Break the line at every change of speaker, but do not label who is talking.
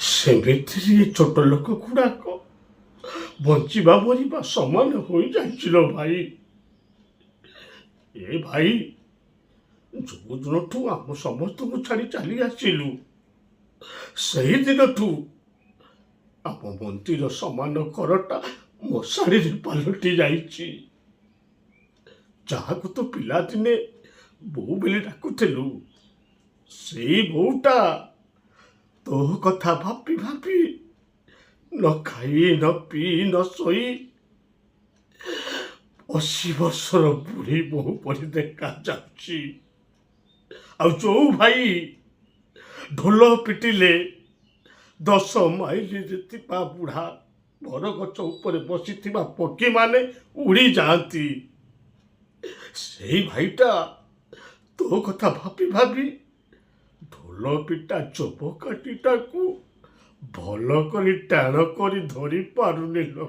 ସେମିତିରେ ଛୋଟ ଲୋକ ଗୁଡ଼ାକ ବଞ୍ଚିବା ମରିବା ସମାନ ହୋଇଯାଇছিল ଭାଇ। ଏ ଭାଇ, ଯୋଉ ଦିନଠୁ ଆମ ସମସ୍ତଙ୍କୁ ଛାଡ଼ି ଚାଲି ଆସିଲୁ, ସେହି ଦିନଠୁ ଆମ ମନ୍ଦିର ସମାନ ଘରଟା ମଶାଣିରେ ପାଲଟି ଯାଇଛି। ଯାହାକୁ ତୁ ପିଲାଦିନେ ବୋଉ ବୋଲି ଡାକୁଥିଲୁ, ସେଇ ବୋଉଟା ତୋ କଥା ଭାବି ଭାବି ନ ଖାଇ ନ ପିଇ ନ ଶୋଇ 80 ବର୍ଷର ବୁଢ଼ୀ ବୋହୂ ପରି ଦେଖାଯାଉଛି। ଆଉ ଯୋଉ ଭାଇ ଢୋଲ ପିଟିଲେ 10 ମାଇଲରେ ଥିବା ବୁଢ଼ା ବରଗଛ ଉପରେ ବସିଥିବା ପକ୍ଷୀମାନେ ଉଡ଼ି ଯାଆନ୍ତି, ସେଇ ଭାଇଟା ତୋ କଥା ଭାବି ଭାବି ଢୋଲ ପିଟା ଚପକାଠିଟାକୁ ଭଲ କରି ଟାଣ କରି ଧରି ପାରୁନି ଲୋ।